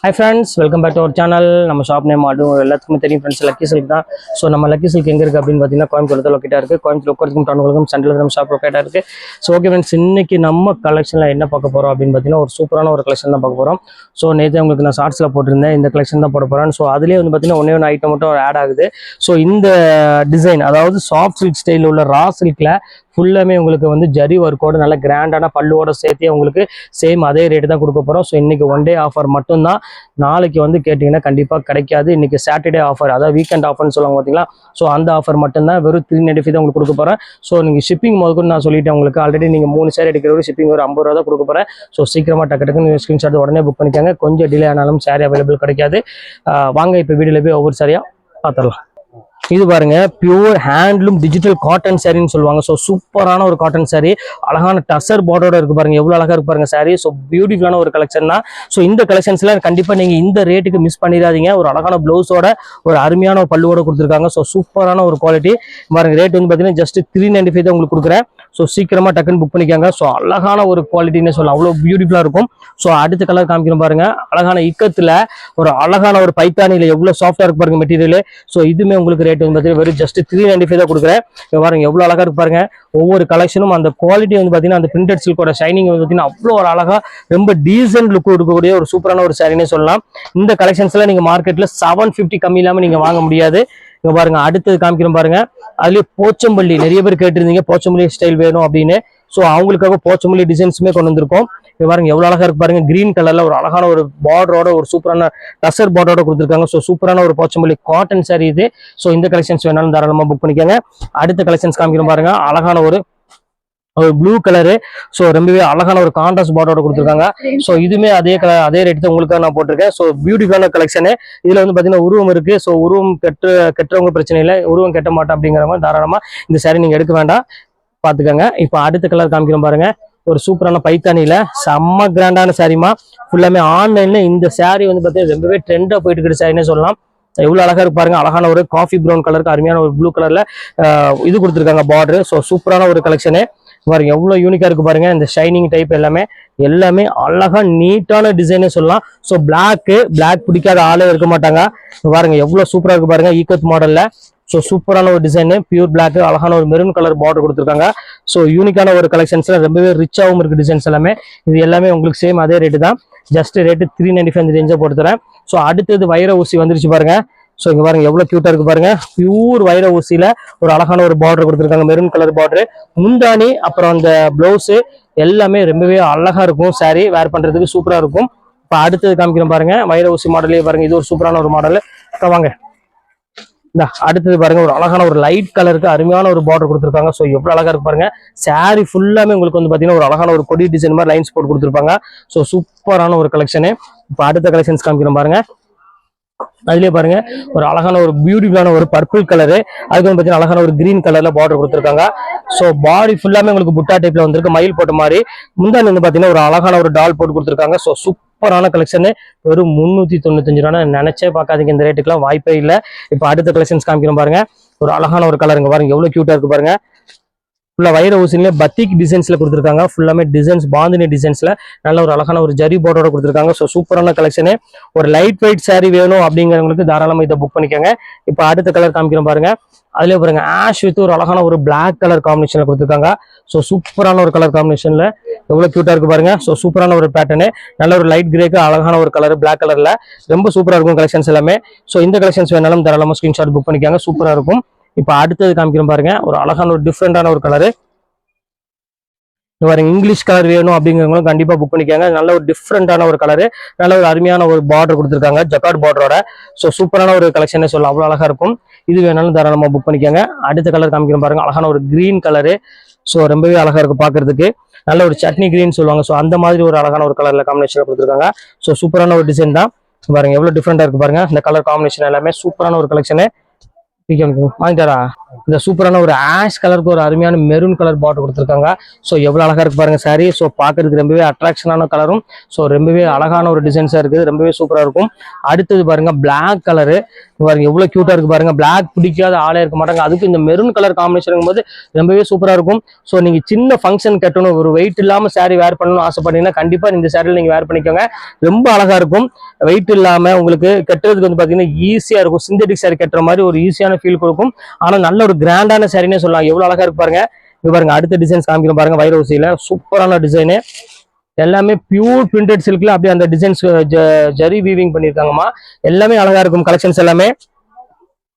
Hi friends, welcome back to our channel. நம்ம shop name எல்லாத்துக்குமே தெரியும் ஃப்ரெண்ட்ஸ், லக்கி சில்க் தான். ஸோ நம்ம லக்கி சில்க் எங்கே இருக்குது அப்படின்னு பார்த்தீங்கன்னா கோயம்புத்தூர் லொக்கேட்டாக இருக்குது. கோயம்புத்தூர் உட்காந்துக்கும் டவுனுக்கும் சென்ட்ரல் நம்ம ஷாப் லொக்கேட்டாக இருக்குது. ஸோ ஓகே ஃப்ரெண்ட்ஸ், இன்னைக்கு நம்ம கலெக்ஷனில் என்ன பார்க்க போகிறோம் அப்படின்னு பார்த்தீங்கன்னா ஒரு சூப்பரான ஒரு கலெக்ஷன் தான் பார்க்க போகிறோம். ஸோ நேற்று உங்களுக்கு நான் ஷார்ட்ஸில் போட்டிருந்தேன், இந்த கலெக்ஷன் தான் போட போகிறேன். ஸோ அதுலேயே வந்து பார்த்தீங்கன்னா ஒன்றே ஒன்று ஐட்டம் மட்டும் ஆட் ஆகுது. ஸோ இந்த டிசைன், அதாவது சாஃப்ட் சில்க் ஸ்டைலில் உள்ள ரா சில்கில் ஃபுல்லாமே உங்களுக்கு வந்து ஜரி ஒர்க்கோட நல்ல கிராண்டான பல்லுவோட சேர்த்தே உங்களுக்கு சேம் அதே ரேட்டு தான் கொடுக்க போகிறோம். ஸோ இன்றைக்கி ஒன் டே ஆஃபர் மட்டும்தான். நாளைக்கு வந்து கேட்டிங்கன்னா கண்டிப்பாக கிடைக்காது. இன்றைக்கி சாட்டர்டே ஆஃபர், அதாவது வீக்கெண்ட் ஆஃபர்னு சொல்லுவாங்க பார்த்தீங்களா. ஸோ அந்த ஆஃபர் மட்டும்தான், வெறும் 395 தான் உங்களுக்கு கொடுக்க போகிறேன். ஸோ நீங்கள் ஷிப்பிங் முதல்ல நான் சொல்லிட்டேன் உங்களுக்கு. ஆல்ரெடி நீங்கள் 3 சேர் எடுக்கிறவங்க ஷிப்பிங் ஒரு 50 ரூபா தான் கொடுக்க போகிறேன். ஸோ சீக்கிரமாக டக்குன்னு ஸ்க்ரீன்ஷாட் உடனே புக் பண்ணிக்காங்க. கொஞ்சம் டிலே ஆனாலும் சேரீ அவைலபிள் கிடைக்காது. வாங்க இப்போ வீடியோவில் போய் ஒவ்வொரு சாரியாக பார்த்துடலாம். இது பாருங்க, பியூர் ஹேண்ட்லூம் டிஜிட்டல் காட்டன் சாரின்னு சொல்லுவாங்க. ஸோ சூப்பரான ஒரு காட்டன் சாரி, அழகான டசர் பார்டரோட இருக்கு பாருங்க, எவ்வளவு அழகா இருக்கு பாருங்க சாரி. ஸோ பியூட்டிஃபுல்லான ஒரு கலெக்ஷன் தான். ஸோ இந்த கலெக்ஷன்ஸ்ல கண்டிப்பா நீங்க இந்த ரேட்டுக்கு மிஸ் பண்ணிடாதீங்க. ஒரு அழகான பிளவுஸோட ஒரு அருமையான ஒரு பல்லுவோட கொடுத்துருக்காங்க. ஸோ சூப்பரான ஒரு குவாலிட்டி பாருங்க. ரேட் வந்து பாத்தீங்கன்னா ஜஸ்ட் 395 தான் உங்களுக்கு கொடுக்குறேன். ஸோ சீக்கிரமா டக்குன்னு புக் பண்ணிக்காங்க. ஸோ அழகான ஒரு குவாலிட்டின்னு சொல்லலாம், அவ்வளோ பியூட்டிஃபுல்லா இருக்கும். ஸோ அடுத்த கலர் காமிக்கணும் பாருங்க, அழகான இக்கத்துல ஒரு அழகான ஒரு பைத்தானியில எவ்வளவு சாஃப்டா இருக்கு பாருங்க மெட்டீரியல். ஸோ இதுமே உங்களுக்கு ரேட் வந்து பாத்தீங்கன்னா வெறும் ஜஸ்ட் 395 தான் கொடுக்குறேன். பாருங்க எவ்வளவு அழகா இருக்கு பாருங்க. ஒவ்வொரு கலெக்ஷனும் அந்த குவாலிட்டி வந்து பாத்தீங்கன்னா அந்த பிரிண்டட் சில்கோட ஷைனிங் வந்து பாத்தீங்கன்னா அவ்வளோ ஒரு அழகா ரொம்ப டீசென்ட் லுக் இருக்கக்கூடிய ஒரு சூப்பரான ஒரு சாரினே சொல்லலாம். இந்த கலெக்ஷன்ஸ்ல நீங்க மார்க்கெட்ல 750 கம்மி இல்லாம நீங்க வாங்க முடியாது. இங்க பாருங்க, அடுத்தது காமிக்கிறோம் பாருங்க. அதுலயே போச்சம்பள்ளி, நிறைய பேர் கேட்டிருந்தீங்க போச்சம்பள்ளி ஸ்டைல் வேணும் அப்படின்னு. ஸோ அவங்களுக்காக போச்சம்பள்ளி டிசைன்ஸுமே கொண்டு வந்திருக்கோம். இங்க பாருங்க எவ்வளவு அழகா இருக்கு பாருங்க. கிரீன் கலர்ல ஒரு அழகான ஒரு பார்டரோட ஒரு சூப்பரான டசர் பார்டரோட கொடுத்துருக்காங்க. ஸோ சூப்பரான ஒரு போச்சம்பள்ளி காட்டன் சாரி இது. ஸோ இந்த கலெக்ஷன்ஸ் வேணாலும் தாராளமா புக் பண்ணிக்கோங்க. அடுத்த கலெக்ஷன்ஸ் காமிக்கிறோம் பாருங்க, அழகான ஒரு ப்ளூ கலரு. ஸோ ரொம்பவே அழகான ஒரு கான்ட்ராஸ்ட் பார்டரோட கொடுத்துருக்காங்க. ஸோ இதுமே அதே ரேட் தான் உங்களுக்காக நான் போட்டிருக்கேன். ஸோ பியூட்டிஃபுல்லான கலெக்ஷனு. இதுல வந்து பாத்தீங்கன்னா உருவம் இருக்கு. ஸோ உருவம் கெட்டவங்க பிரச்சனை இல்லை, உருவம் கெட்ட மாட்டோம் அப்படிங்கிறவங்க தாராளமா இந்த சாரி நீங்க எடுக்க வேண்டாம், பாத்துக்கோங்க. இப்போ அடுத்த கலர் காமிக்கிறோம் பாருங்க, ஒரு சூப்பரான பைத்தானியில செம்ம கிராண்டான சாரிமா. ஃபுல்லாமே ஆன்லைன்ல இந்த சாரி வந்து பாத்தீங்கன்னா ரொம்பவே ட்ரெண்டா போயிட்டு இருக்கிற சாரின்னு சொல்லலாம். எவ்வளவு அழகா இருக்கு பாருங்க. அழகான ஒரு காஃபி ப்ரௌன் கலருக்கு அருமையான ஒரு ப்ளூ கலர்ல இது கொடுத்துருக்காங்க பார்டர். ஸோ சூப்பரான ஒரு கலெக்ஷனு பாருங்க, எவ்வளவு யூனிக்கா இருக்கு பாருங்க. இந்த ஷைனிங் டைப் எல்லாமே அழகா நீட்டான டிசைனே சொல்லலாம். ஸோ பிளாக் பிடிக்காத ஆளே இருக்க மாட்டாங்க. பாருங்க எவ்வளவு சூப்பரா இருக்கு பாருங்க, ஈக்கத் மாடல்ல. ஸோ சூப்பரான ஒரு டிசைனு, பியூர் பிளாக், அழகான ஒரு மெரூன் கலர் பார்டர் கொடுத்துருக்காங்க. ஸோ யூனிக்கான ஒரு கலெக்ஷன்ஸ்ல ரொம்பவே ரிச்சாகவும் இருக்கு டிசைன்ஸ் எல்லாமே. இது எல்லாமே உங்களுக்கு சேம் அதே ரேட்டு தான், ஜஸ்ட் ரேட்டு 395 ரேஞ்சா போட்டு தரேன். ஸோ அடுத்தது வைர ஊசி வந்துருச்சு பாருங்க. ஸோ இங்க பாருங்க எவ்வளவு கியூட்டா இருக்கு பாருங்க. பியூர் வைர ஊசியில ஒரு அழகான ஒரு பார்டர் கொடுத்துருக்காங்க, மெரூன் கலர் பார்டர். முந்தானி அப்புறம் அந்த பிளவுஸ் எல்லாமே ரொம்பவே அழகா இருக்கும். சாரி வேர் பண்றதுக்கு சூப்பரா இருக்கும். இப்போ அடுத்தது காமிக்கிறோம் பாருங்க, வைர ஊசி மாடலே பாருங்க. இது ஒரு சூப்பரான ஒரு மாடல். வாங்க அடுத்தது பாருங்க, ஒரு அழகான ஒரு லைட் கலருக்கு அருமையான ஒரு பார்டர் கொடுத்துருக்காங்க. ஸோ எவ்வளவு அழகா இருக்கு பாருங்க. சாரி ஃபுல்லாமே உங்களுக்கு வந்து பாத்தீங்கன்னா ஒரு அழகான ஒரு கொடி டிசைன் மாதிரி லைன்ஸ் போட்டு கொடுத்துருப்பாங்க. ஸோ சூப்பரான ஒரு கலெக்ஷனு. இப்போ அடுத்த கலெக்ஷன்ஸ் காமிக்கிறோம் பாருங்க. அதுலயே பாருங்க ஒரு அழகான ஒரு பியூட்டிஃபுல்லான ஒரு பர்பிள் கலரு, அதுக்கு வந்து பாத்தீங்கன்னா அழகான ஒரு கிரீன் கலர்ல பார்டர் கொடுத்துருக்காங்க. ஸோ பாடி ஃபுல்லாமே உங்களுக்கு புட்டா டைப்ல வந்திருக்கு, மயில் போட்ட மாதிரி. முந்தானி வந்து பாத்தீங்கன்னா ஒரு அழகான ஒரு டால் போட்டு கொடுத்துருக்காங்க. ஸோ சூப்பரான கலெக்ஷனு, வெறும் 395 ரூபா. நினைச்சே பார்க்காதீங்க, இந்த ரேட்டுக்குலாம் வாய்ப்பே இல்லை. இப்போ அடுத்த கலெக்ஷன்ஸ் காமிக்கிறோம் பாருங்க. ஒரு அழகான ஒரு கலருங்க பாருங்க, எவ்வளவு கியூட்டா இருக்கு பாருங்க. ஃபுல்லா வைர ஊசிலே பத்திக் டிசைன்ஸ்ல கொடுத்துருக்காங்க. ஃபுல்லாமே டிசைன்ஸ் பாந்தினி டிசைன்ஸ்ல நல்ல ஒரு அழகான ஒரு ஜரி பார்டரோட கொடுத்துருக்காங்க. ஸோ சூப்பரான கலெக்ஷனு. ஒரு லைட் வெயிட் சாரி வேணும் அப்படிங்கிறவங்களுக்கு தாராளமா இதை புக் பண்ணிக்கோங்க. இப்போ அடுத்த கலர் காமிக்கிறோம் பாருங்க. அதுலயே பாருங்க ஆஷ் வித் ஒரு அழகான ஒரு பிளாக் கலர் காம்பினேஷன்ல கொடுத்துருக்காங்க. ஸோ சூப்பரான ஒரு கலர் காம்பினேஷன்ல எவ்வளவு கியூட்டா இருக்கு பாருங்க. ஸோ சூப்பரான ஒரு பேட்டர்னு, நல்ல ஒரு லைட் கிரேக்கு அழகான ஒரு கலர் பிளாக் கலர்ல ரொம்ப சூப்பரா இருக்கும் கலெக்ஷன்ஸ் எல்லாமே. ஸோ இந்த கலெக்ஷன்ஸ் வேணாலும் தாராளமா ஸ்கிரீன்ஷாட் புக் பண்ணிக்காங்க, சூப்பரா இருக்கும். இப்போ அடுத்தது காமிக்கிறோம் பாருங்க, ஒரு அழகான ஒரு டிஃப்ரெண்டான ஒரு கலரு. இங்கிலீஷ் கலர் வேணும் அப்படிங்கிறவங்களும் கண்டிப்பா புக் பண்ணிக்காங்க. நல்ல ஒரு டிஃப்ரெண்டான ஒரு கலரு, நல்ல ஒரு அருமையான ஒரு பார்டர் கொடுத்துருக்காங்க ஜக்கார்ட் பார்டரோட. ஸோ சூப்பரான ஒரு கலெக்ஷனே சொல்லலாம், அவ்வளவு அழகா இருக்கும். இது வேணாலும் தாராளமா புக் பண்ணிக்காங்க. அடுத்த கலர் காமிக்கிறோம் பாருங்க, அழகான ஒரு கிரீன் கலரு. ஸோ ரொம்பவே அழகா இருக்கும் பாக்குறதுக்கு, நல்ல ஒரு சட்னி கிரீன் சொல்லுவாங்க. ஸோ அந்த மாதிரி ஒரு அழகான ஒரு கலர்ல காம்பினேஷன் கொடுத்துருக்காங்க. ஸோ சூப்பரான ஒரு டிசைன் தான் பாருங்க, எவ்வளவு டிஃப்ரெண்டா இருக்கு பாருங்க. இந்த கலர் காம்பினேஷன் எல்லாமே சூப்பரான ஒரு கலெக்ஷனு. வாங்கிட்டாரா? இந்த சூப்பரான ஒரு ஆஷ் கலருக்கு ஒரு அருமையான மெரூன் கலர் பார்டர் கொடுத்துருக்காங்க. ஸோ எவ்வளோ அழகா இருக்கு பாருங்க சாரி. ஸோ பார்க்கறதுக்கு ரொம்பவே அட்ராக்ஷனான கலரும், ஸோ ரொம்பவே அழகான ஒரு டிசைன்ஸா இருக்குது, ரொம்பவே சூப்பரா இருக்கும். அடுத்தது பாருங்க பிளாக் கலரு, பாருங்க எவ்வளவு கியூட்டா இருக்கு பாருங்க. பிளாக் பிடிக்காத ஆளே இருக்க மாட்டாங்க, அதுக்கு இந்த மெரூன் கலர் காம்பினேஷன் போது ரொம்பவே சூப்பரா இருக்கும். ஸோ நீங்க சின்ன ஃபங்க்ஷன் கட்டணும், ஒரு வெயிட் இல்லாம சாரி வேர் பண்ணணும்னு ஆசைப்பட்டீங்கன்னா கண்டிப்பா இந்த சாரியில் நீங்க வேர் பண்ணிக்கோங்க. ரொம்ப அழகா இருக்கும். வெயிட் இல்லாம உங்களுக்கு கட்டுறதுக்கு வந்து பாத்தீங்கன்னா ஈஸியா இருக்கும். சிந்தட்டிக் சாரி கட்டுற மாதிரி ஒரு ஈஸியான ஃபீல் கொடுக்கும். ஆனா நல்ல ஒரு கிராண்டான சாரினே சொல்லலாம். எவ்வளவு அழகா இருக்கு பாருங்க. இங்க பாருங்க அடுத்த டிசைன்ஸ் காமிக்கிறோம் பாருங்க. வைர ஊசியில சூப்பரான டிசைனு, எல்லாமே பியூர் பிரிண்டட் சில்க்ல அப்படியே அந்த டிசைன்ஸ் ஜரி வீவிங் பண்ணிருக்காங்கம்மா. எல்லாமே அழகா இருக்கும். கலெக்ஷன்ஸ் எல்லாமே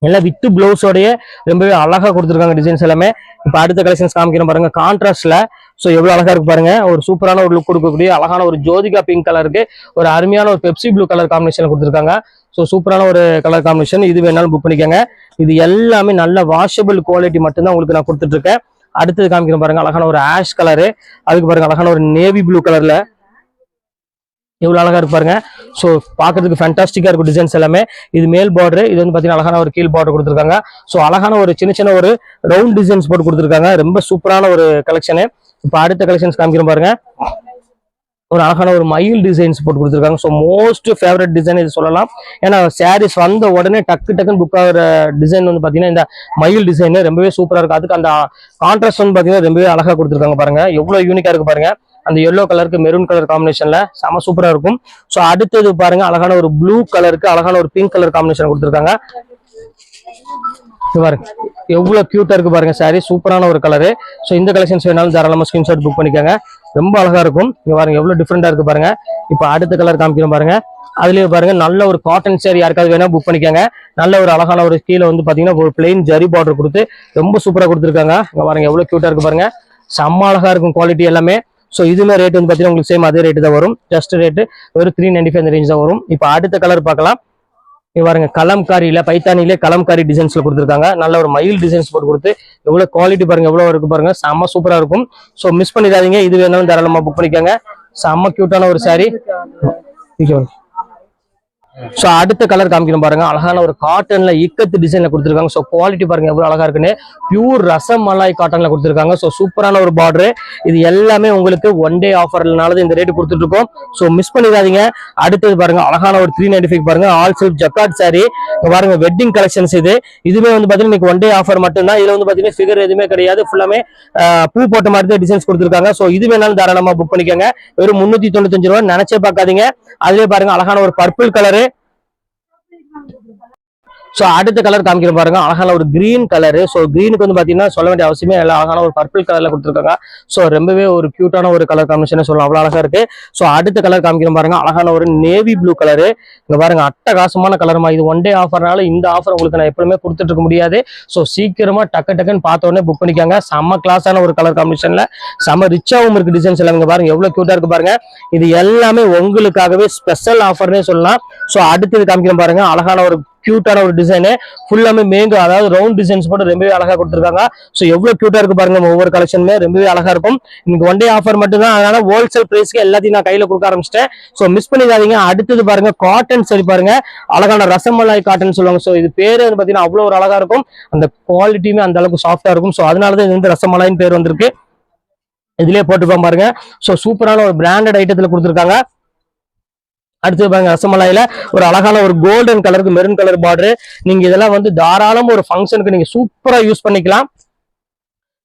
எல்லாம் வித் பிளவுஸோடய ரொம்பவே அழகா கொடுத்துருக்காங்க டிசைன்ஸ் எல்லாமே. இப்ப அடுத்த கலெக்ஷன்ஸ் காமிக்கிறோம் பாருங்க கான்ட்ராஸ்ட்ல. ஸோ எவ்வளவு அழகா இருக்கு பாருங்க. ஒரு சூப்பரான ஒரு லுக் கொடுக்கக்கூடிய அழகான ஒரு ஜோதிகா பிங்க் கலருக்கு ஒரு அருமையான ஒரு பெப்சி ப்ளூ கலர் காம்பினேஷன் கொடுத்துருக்காங்க. ஸோ சூப்பரான ஒரு கலர் காம்பினேஷன். இது வேணாலும் புக் பண்ணிக்கோங்க. இது எல்லாமே நல்ல வாஷபிள் குவாலிட்டி மட்டும்தான் உங்களுக்கு நான் கொடுத்துட்டு இருக்கேன். அடுத்தது காமிக்கிறோம் பாருங்க அழகான ஒரு ஆஷ் கலரு, அதுக்கு பாருங்க அழகான ஒரு நேவி ப்ளூ கலர்ல எவ்வளவு அழகா இருக்கு பாருங்க. ஸோ பாக்குறதுக்கு ஃபேண்டாஸ்டிக்கா இருக்கும் டிசைன்ஸ் எல்லாமே. இது மேல் பார்டர், இது வந்து பாத்தீங்கன்னா அழகான ஒரு கீழ் பார்டர் கொடுத்துருக்காங்க. ஸோ அழகான ஒரு சின்ன சின்ன ஒரு ரவுண்ட் டிசைன்ஸ் போட்டு கொடுத்துருக்காங்க. ரொம்ப சூப்பரான ஒரு கலெக்ஷனு. இப்போ அடுத்த கலெக்ஷன்ஸ் காமிக்கிறோம் பாருங்க. ஒரு அழகான ஒரு மயில் டிசைன்ஸ் போட்டு கொடுத்துருக்காங்க. ஸோ மோஸ்ட் ஃபேவரட் டிசைன் இது சொல்லலாம். ஏன்னா சாரீஸ் வந்த உடனே டக்குன்னு புக் ஆகிற டிசைன் வந்து பாத்தீங்கன்னா இந்த மயில் டிசைன் ரொம்பவே சூப்பரா இருக்கு. அதுக்கு அந்த கான்ட்ராஸ்ட் வந்து பாத்தீங்கன்னா ரொம்பவே அழகா கொடுத்துருக்காங்க பாருங்க. எவ்வளவு யூனிக்கா இருக்கு பாருங்க. அந்த எல்லோ கலருக்கு மெரூன் கலர் காம்பினேஷன்ல செம சூப்பரா இருக்கும். ஸோ அடுத்தது பாருங்க அழகான ஒரு ப்ளூ கலருக்கு அழகான ஒரு பிங்க் கலர் காம்பினேஷன் கொடுத்துருக்காங்க. பாருங்க எவ்வளவு கியூட்டா இருக்கு பாருங்க சாரி. சூப்பரான ஒரு கலரு. ஸோ இந்த கலெக்ஷன்ஸ் வேணாலும் தாராளமா ஸ்கிரீன்ஷாட் புக் பண்ணிக்கோங்க. ரொம்ப அழகா இருக்கும். இங்க பாருங்க எவ்வளவு டிஃப்ரெண்டா இருக்கு பாருங்க. இப்போ அடுத்த கலர் காமிக்கிறோம் பாருங்க. அதுலயே பாருங்க நல்ல ஒரு காட்டன் சாரி யாருக்காவது வேணா புக் பண்ணிக்கோங்க. நல்ல ஒரு அழகான ஒரு கீழே வந்து பாத்தீங்கன்னா ஒரு பிளெயின் ஜரி பார்டர் கொடுத்து ரொம்ப சூப்பரா கொடுத்துருக்காங்க. இங்க பாருங்க எவ்வளவு கியூட்டா இருக்கு பாருங்க. செம்ம அழகா இருக்கும் குவாலிட்டி எல்லாமே. ஸோ இதுமே ரேட் வந்து பாத்தீங்கன்னா உங்களுக்கு சேம் அதே ரேட்டு தான் வரும். ஜஸ்ட் ரேட்டு ஒரு 395 ரேஞ்ச் தான் வரும். இப்போ அடுத்த கலர் பார்க்கலாம். இங்க பாருங்க கலம்காரியில பைத்தானிலே கலம்காரி டிசைன்ஸ்ல கொடுத்துருக்காங்க. நல்ல ஒரு மயில் டிசைன்ஸ் போட்டு கொடுத்து எவ்வளவு குவாலிட்டி பாருங்க, எவ்வளவு இருக்கு பாருங்க. செம்ம சூப்பரா இருக்கும். ஸோ மிஸ் பண்ணிடாதீங்க. இது வேணாலும் தாராளமா புக் பண்ணிக்கோங்க. செம்ம கியூட்டான ஒரு சாரி. ஸோ அடுத்த கலர் காமிக்கிறோம் பாருங்க. அழகான ஒரு காட்டன்ல இக்கத்து டிசைன்ல கொடுத்துருக்காங்க. ஸோ குவாலிட்டி பாருங்க எவ்வளவு அழகா இருக்குன்னு. பியூர் ரசம் மலாய் காட்டன்ல கொடுத்துருக்காங்க. ஸோ சூப்பரான ஒரு பார்டர். இது எல்லாமே உங்களுக்கு ஒன் டே ஆஃபர்னால இந்த ரேட் கொடுத்துட்டு இருக்கோம். ஸோ மிஸ் பண்ணிடாதீங்க. அடுத்தது பாருங்க அழகான ஒரு 395 பாருங்க. ஆல் செல்ஃப் ஜக்கார்ட் சாரி பாருங்க. வெட்டிங் கலெக்ஷன்ஸ் இது. இதுவே வந்து பாத்தீங்கன்னா இன்னைக்கு ஒன் டே ஆஃபர் மட்டும்தான். இதுல வந்து பாத்தீங்கன்னா ஃபிகர் எதுவுமே கிடையாது. ஃபுல்லாமே பூ போட்ட மாதிரி தான் டிசைன்ஸ் கொடுத்துருக்காங்க. ஸோ இது வேணாலும் தாராளமா புக் பண்ணிக்கோங்க. வெறும் 395 ரூபாய் நினைச்சே பார்க்காதீங்க. அதுலயே பாருங்க அழகான ஒரு பர்பிள் கலரு. ஸோ அடுத்த கலர் காமிக்கிற பாருங்க அழகான ஒரு கிரீன் கலரு. ஸோ கிரீனுக்கு வந்து பாத்தீங்கன்னா சொல்ல வேண்டிய அவசியமே இல்லை. அழகான ஒரு பர்பிள் கலர்ல கொடுத்துருக்காங்க. ஸோ ரொம்பவே ஒரு கியூட்டான ஒரு கலர் காம்பினேஷன் சொல்லலாம். அவ்வளவு அழகா இருக்கு. ஸோ அடுத்த கலர் காமிக்கிற பாருங்க அழகான ஒரு நேவி ப்ளூ கலரு. இங்க பாருங்க அட்டகாசமான கலருமா. இது ஒன் டே ஆஃபர்னால இந்த ஆஃபர் உங்களுக்கு நான் எப்பவுமே கொடுத்துட்டு இருக்க முடியாது. ஸோ சீக்கிரமா டக்குன்னு பார்த்த உடனே புக் பண்ணிக்காங்க. செம்ம கிளாஸான ஒரு கலர் காம்பினேஷன்ல செம்ம ரிச்சாவும் இருக்கு டிசைன்ஸ் எல்லாம். இங்க பாருங்க எவ்வளவு கியூட்டா இருக்கு பாருங்க. இது எல்லாமே உங்களுக்காகவே ஸ்பெஷல் ஆஃபர்னே சொல்லலாம். ஸோ அடுத்தது காமிக்கிற பாருங்க அழகான ஒரு கியூட்டான ஒரு டிசைனு. ஃபுல்லாமே மேங்கோ அதாவது ரவுண்ட் டிசைன்ஸ் போட்டு ரொம்பவே அழகா கொடுத்துருக்காங்க. ஸோ எவ்வளவு கியூட்டா இருக்கு பாருங்க. ஒவ்வொரு கலெக்ஷனுமே ரொம்பவே அழகா இருக்கும். இன்னைக்கு ஒன் டே ஆஃபர் மட்டும் தான். அதனால ஹோல்சேல் பிரைஸ்க்கு எல்லாத்தையும் நான் கையில கொடுக்க ஆரம்பிச்சிட்டேன். ஸோ மிஸ் பண்ணிடாதீங்க. அடுத்தது பாருங்க காட்டன் சரி பாருங்க. அழகான ரசமலாய் காட்டன் சொல்லுவாங்க. ஸோ இது பேரு வந்து பாத்தீங்கன்னா அவ்வளவு ஒரு அழகா இருக்கும். அந்த குவாலிட்டியுமே அந்த அளவுக்கு சாஃப்டா இருக்கும். ஸோ அதனாலதான் இது வந்து ரசமலாயின் பேர் வந்திருக்கு. இதுலயே போட்டுப்போம் பாருங்க. ஸோ சூப்பரான ஒரு பிராண்டட் ஐட்டத்துல கொடுத்துருக்காங்க. அடுத்து பாருங்க ரசமலாயில ஒரு அழகான ஒரு கோல்டன் கலருக்கு மெரூன் கலர் பார்டர். நீங்க இதெல்லாம் வந்து தாராளமா ஒரு ஃபங்க்ஷனுக்கு நீங்க சூப்பரா யூஸ் பண்ணிக்கலாம்.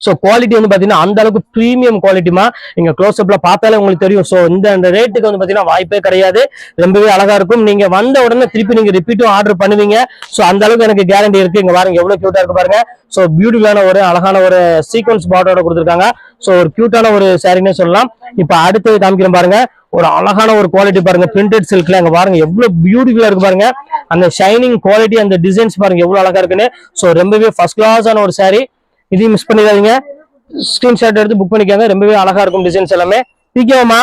ஸோ குவாலிட்டி வந்து பாத்தீங்கன்னா அந்த அளவுக்கு பிரீமியம் குவாலிட்டிமா. நீங்க க்ளோஸ் அப்ல பார்த்தாலே உங்களுக்கு தெரியும். ஸோ இந்த ரேட்டுக்கு வந்து பாத்தீங்கன்னா வாய்ப்பே கிடையாது. ரொம்பவே அழகா இருக்கும். நீங்க வந்த உடனே திருப்பி நீங்க ரிப்பீட்டும் ஆர்டர் பண்ணுவீங்க. ஸோ அந்த அளவுக்கு எனக்கு கேரண்டி இருக்கு. இங்க பாருங்க எவ்வளவு கியூட்டா இருக்கு பாருங்க. ஸோ பியூட்டிஃபுல்லான ஒரு அழகான ஒரு சீக்வன்ஸ் பார்டரோட கொடுத்துருக்காங்க. ஸோ ஒரு கியூட்டான ஒரு சாரின்னு சொல்லலாம். இப்ப அடுத்தது காமிக்கிறேன் பாருங்க. ஒரு அழகான ஒரு குவாலிட்டி பாருங்க. பிரிண்டட் சில்க்ல அங்க பாருங்க எவ்வளவு பியூட்டிஃபுல்லா இருக்கு பாருங்க. அந்த ஷைனிங் குவாலிட்டி அந்த டிசைன்ஸ் பாருங்க எவ்வளவு அழகா இருக்குன்னு. ஸோ ரொம்பவே ஃபர்ஸ்ட் கிளாஸான ஒரு சாரி. இதையும் மிஸ் பண்ணிடாதீங்க. ஸ்கிரீன்ஷாட் எடுத்து புக் பண்ணிக்கோங்க. ரொம்பவே அழகா இருக்கும் டிசைன்ஸ் எல்லாமே. பிடிக்குமா?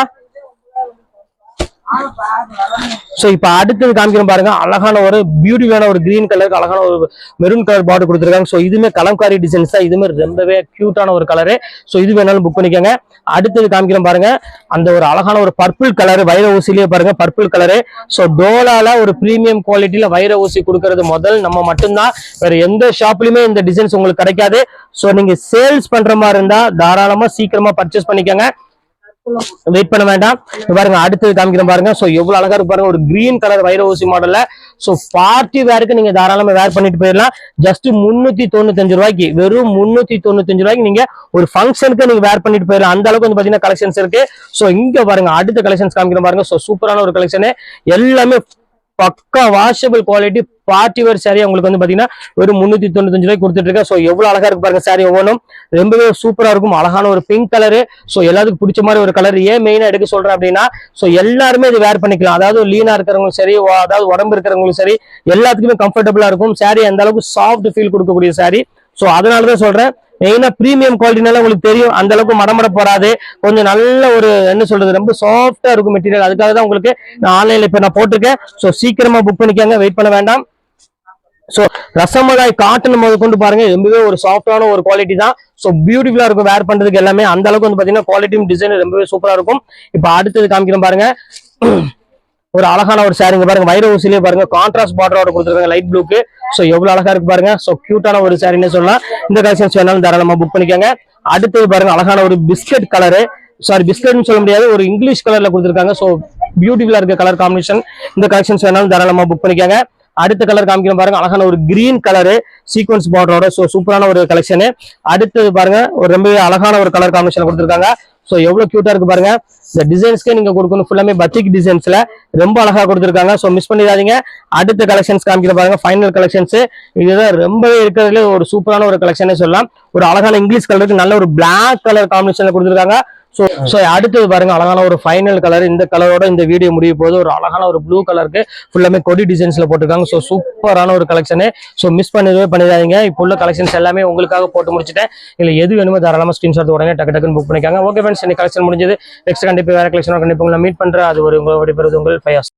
ஸோ இப்போ அடுத்தது காமிக்கிறோம் பாருங்க, அழகான ஒரு பியூட்டிஃபுல்லான ஒரு கிரீன் கலருக்கு அழகான ஒரு மெரூன் கலர் பார்டர் கொடுத்துருக்காங்க. ஸோ இதுவுமே கலம்காரி டிசைன்ஸ் தான், இதுவுமே ரொம்பவே கியூட்டான ஒரு கலரு. ஸோ இது வேணாலும் புக் பண்ணிக்கோங்க. அடுத்தது காமிக்கிறோம் பாருங்க, அந்த ஒரு அழகான ஒரு பர்பிள் கலர் வைர ஊசிலேயே பாருங்க பர்பிள் கலரு. ஸோ டோலால ஒரு பிரீமியம் குவாலிட்டியில வைர ஊசி கொடுக்கறது முதல் நம்ம மட்டும்தான், வேற எந்த ஷாப்லயுமே இந்த டிசைன்ஸ் உங்களுக்கு கிடைக்காது. ஸோ நீங்க சேல்ஸ் பண்ற மாதிரி இருந்தா தாராளமா சீக்கிரமா பர்ச்சேஸ் பண்ணிக்கோங்க, வெயிட் பண்ண வேண்டாம். பாருங்க அடுத்தது காமிக்கிறேன் பாருங்க. சோ எவ்வளவு அழகா இருக்கு பாருங்க, ஒரு கிரீன் கலர் வைர ஊசி மாடல்ல. சோ பார்ட்டி வேருக்கு நீங்க தாராளமா வேர் பண்ணிட்டு போயிடலாம். ஜஸ்ட் 395 ரூபாய்க்கு, வெறும் 395 ரூபாய்க்கு நீங்க ஒரு ஃபங்க்ஷனுக்கு நீங்க வேர் பண்ணிட்டு போயிடலாம். அந்த அளவுக்கு வந்து பாத்தீங்கன்னா கலெக்ஷன்ஸ் இருக்கு. சோ இங்க பாருங்க அடுத்த கலெக்ஷன்ஸ் காமிக்கிறேன் பாருங்க. சோ சூப்பரான ஒரு கலெக்ஷன், எல்லாமே பக்கா washable quality party wear sorry உங்களுக்கு வந்து பாத்தீங்கன்னா ஒரு 395 ரூபாய்க்கு கொடுத்துட்டு இருக்கேன். சோ எவ்வளவு அழகா இருக்கு பாருங்க சாரி, ஒவ்வொன்றும் ரொம்பவே சூப்பரா இருக்கும். அழகான ஒரு பிங்க் கலரு. சோ எல்லாத்துக்கும் பிடிச்ச மாதிரி ஒரு கலர். ஏன் மெயினா எடுக்க சொல்றேன் அப்படின்னா, சோ எல்லாருமே இது வேர் பண்ணிக்கலாம். அதாவது லீனா இருக்கிறவங்களும் சரி, அதாவது உடம்பு இருக்கிறவங்களும் சரி, எல்லாத்துக்குமே கம்ஃபர்டபுளா இருக்கும். சாரி அந்த அளவுக்கு சாஃப்ட் ஃபீல் கொடுக்கக்கூடிய சாரி. சோ அதனாலதான் சொல்றேன், மெயினா பிரீமியம் குவாலிட்டினால உங்களுக்கு தெரியும், அந்த அளவுக்கு மடமட போறாது, கொஞ்சம் நல்ல ஒரு என்ன சொல்றது ரொம்ப சாஃப்டா இருக்கும் மெட்டீரியல். அதுக்காக தான் உங்களுக்கு நான் ஆன்லைன்ல இப்ப நான் போட்டிருக்கேன். சோ சீக்கிரமா புக் பண்ணிக்கோங்க, வெயிட் பண்ண வேண்டாம். சோ ரசமலாய் காட்டன் முதல் கொண்டு பாருங்க, ரொம்பவே ஒரு சாஃப்டான ஒரு குவாலிட்டி தான். சோ பியூட்டிஃபுல்லா இருக்கும் வேர் பண்றதுக்கு எல்லாமே. அந்த அளவுக்கு வந்து பாத்தீங்கன்னா குவாலிட்டியும் டிசைன் ரொம்பவே சூப்பரா இருக்கும். இப்ப அடுத்தது காமிக்கிறேன் பாருங்க, ஒரு அழகான ஒரு சாரிங்க பாருங்க, வைர ஊசிலேயே பாருங்க கான்ட்ராஸ்ட் பார்டரோட கொடுத்துருக்காங்க லைட் ப்ளூக்கு. சோ எவ்வளவு அழகா இருக்கு பாருங்க. சோ கியூட்டான ஒரு சாரின்னு சொல்லலாம். இந்த கலெக்ஷன்ஸ் வேணாலும் தாராளமா புக் பண்ணிக்கோங்க. அடுத்தது பாருங்க அழகான ஒரு பிஸ்கட் கலரு, சாரி பிஸ்கட்னு சொல்ல முடியாது, ஒரு இங்கிலீஷ் கலர்ல கொடுத்துருக்காங்க. சோ பியூட்டிஃபுல்லா இருக்க கலர் காம்பினேஷன். இந்த கலெக்ஷன்ஸ் வேணாலும் தாராளமா புக் பண்ணிக்கோங்க. அடுத்த கலர் காமிக்கிறோம் பாருங்க, அழகான ஒரு கிரீன் கலரு சீக்வன்ஸ் பார்டரோட. சோ சூப்பரான ஒரு கலெக்ஷன். அடுத்தது பாருங்க ஒரு ரொம்ப அழகான ஒரு கலர் காம்பினேஷன் கொடுத்துருக்காங்க. சோ எவ்வளவு கியூட்டா இருக்கு பாருங்க. இந்த டிசைன்ஸ்க்கே நீங்க கொடுக்கணும், ஃபுல்லாமே பத்திக் டிசைன்ஸ்ல ரொம்ப அழகா கொடுத்துருக்காங்க. சோ மிஸ் பண்ணிடாதீங்க. அடுத்த கலெக்ஷன்ஸ் காமிக்கிற பாருங்க, ஃபைனல் கலெக்ஷன்ஸ். இதுதான் ரொம்பவே இருக்கிறதுல ஒரு சூப்பரான ஒரு கலெக்ஷனே சொல்லலாம். ஒரு அழகான இங்கிலீஷ் கலருக்கு நல்ல ஒரு பிளாக் கலர் காம்பினேஷன்ல கொடுத்துருக்காங்க. சோ அடுத்தது பாருங்க அழகான ஒரு ஃபைனல் கலர். இந்த கலரோட இந்த வீடியோ முடிய போது, ஒரு அழகான ஒரு ப்ளூ கலருக்கு ஃபுல்லாமே கொடி டிசைன்ஸ்ல போட்டிருக்காங்க. சோ சூப்பரான ஒரு கலெக்ஷன். சோ மிஸ் பண்ணிடாதீங்க. இப்போ உள்ள கலெக்ஷன்ஸ் எல்லாமே உங்களுக்காக போட்டு முடிச்சிட்டேன். இல்ல எது வேணுமோ தாராளமா ஸ்கிரீன்ஷாட் உடனே டக்கு டக்குன்னு புக் பண்ணிக்காங்க. ஓகே ஃப்ரெண்ட்ஸ், இந்த கலெக்ஷன் முடிஞ்சது. நெக்ஸ்ட் கண்டிப்பா வேற கலெக்ஷன் கண்டிப்பா உங்களை மீட் பண்றேன். அது ஒரு உங்களுடைய உங்கள் ஃபையாஸ்.